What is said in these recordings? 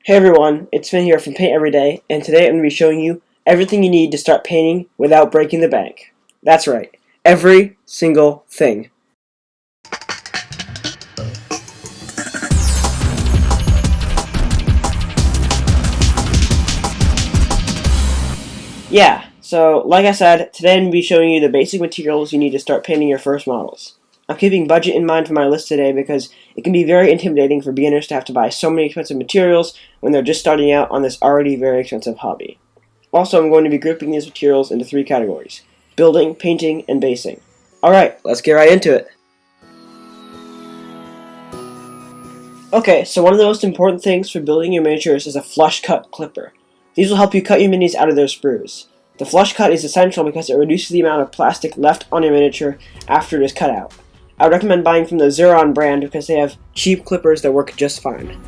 Hey everyone, it's Finn here from Paint Everyday, and today I'm going to be showing you everything you need to start painting without breaking the bank. That's right, every single thing. Yeah, so like I said, today I'm going to be showing you the basic materials you need to start painting your first models. I'm keeping budget in mind for my list today because it can be very intimidating for beginners to have to buy so many expensive materials when they're just starting out on this already very expensive hobby. Also, I'm going to be grouping these materials into 3 categories: building, painting, and basing. Alright, let's get right into it. Okay, so one of the most important things for building your miniatures is a flush cut clipper. These will help you cut your minis out of their sprues. The flush cut is essential because it reduces the amount of plastic left on your miniature after it is cut out. I would recommend buying from the Xeron brand because they have cheap clippers that work just fine.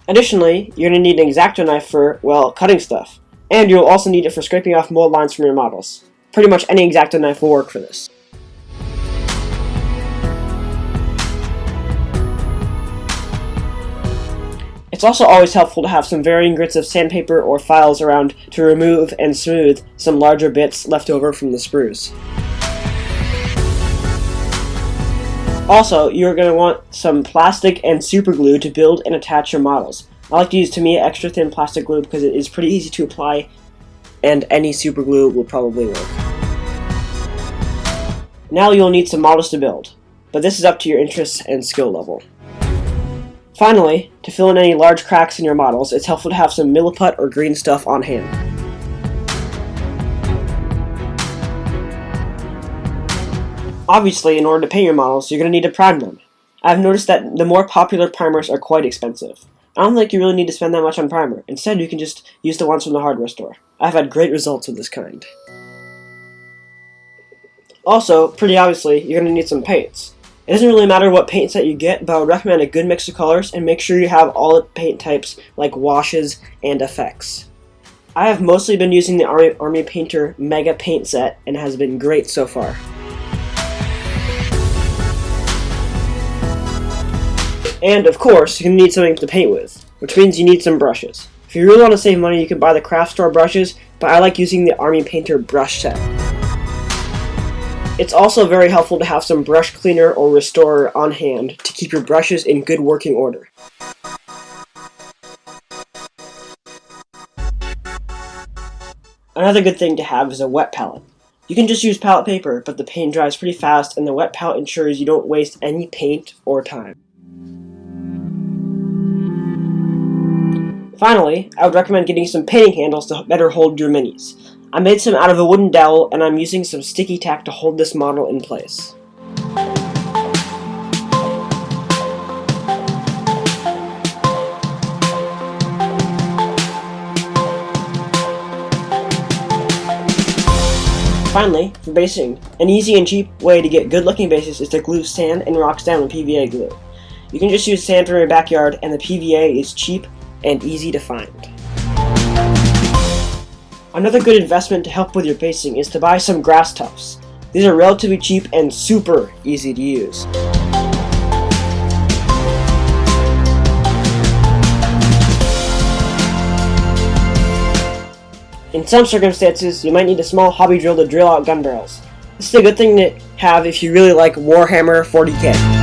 Additionally, you're going to need an X-Acto knife for, well, cutting stuff. And you'll also need it for scraping off mold lines from your models. Pretty much any X-Acto knife will work for this. It's also always helpful to have some varying grits of sandpaper or files around to remove and smooth some larger bits left over from the sprues. Also, you're going to want some plastic and super glue to build and attach your models. I like to use Tamiya extra thin plastic glue because it is pretty easy to apply, and any super glue will probably work. Now you'll need some models to build, but this is up to your interests and skill level. Finally, to fill in any large cracks in your models, it's helpful to have some milliput or green stuff on hand. Obviously, in order to paint your models, you're going to need to prime them. I've noticed that the more popular primers are quite expensive. I don't think you really need to spend that much on primer. Instead, you can just use the ones from the hardware store. I've had great results with this kind. Also, pretty obviously, you're going to need some paints. It doesn't really matter what paint set you get, but I would recommend a good mix of colors and make sure you have all the paint types like washes and effects. I have mostly been using the Army Painter Mega Paint Set and it has been great so far. And of course, you're going to need something to paint with, which means you need some brushes. If you really want to save money, you can buy the craft store brushes, but I like using the Army Painter brush set. It's also very helpful to have some brush cleaner or restorer on hand to keep your brushes in good working order. Another good thing to have is a wet palette. You can just use palette paper, but the paint dries pretty fast and the wet palette ensures you don't waste any paint or time. Finally, I would recommend getting some painting handles to better hold your minis. I made some out of a wooden dowel and I'm using some sticky tack to hold this model in place. Finally, for basing, an easy and cheap way to get good looking bases is to glue sand and rocks down with PVA glue. You can just use sand from your backyard and the PVA is cheap and easy to find. Another good investment to help with your basing is to buy some grass tufts. These are relatively cheap and super easy to use. In some circumstances, you might need a small hobby drill to drill out gun barrels. This is a good thing to have if you really like Warhammer 40k.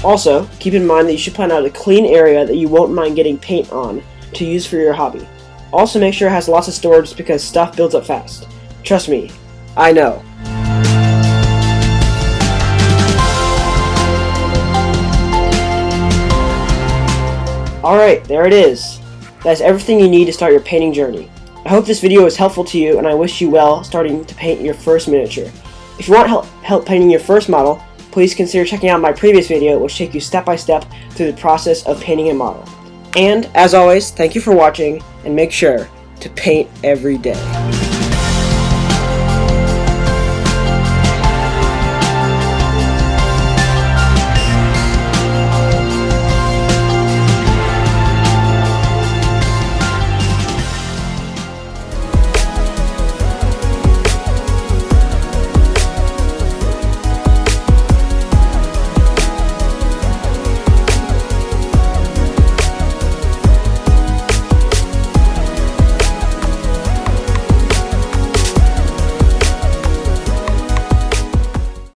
Also, keep in mind that you should plan out a clean area that you won't mind getting paint on to use for your hobby. Also make sure it has lots of storage because stuff builds up fast. Trust me, I know. Alright, there it is. That's everything you need to start your painting journey. I hope this video was helpful to you and I wish you well starting to paint your first miniature. If you want help painting your first model, please consider checking out my previous video which takes you step by step through the process of painting a model. And, as always, thank you for watching, and make sure to paint every day.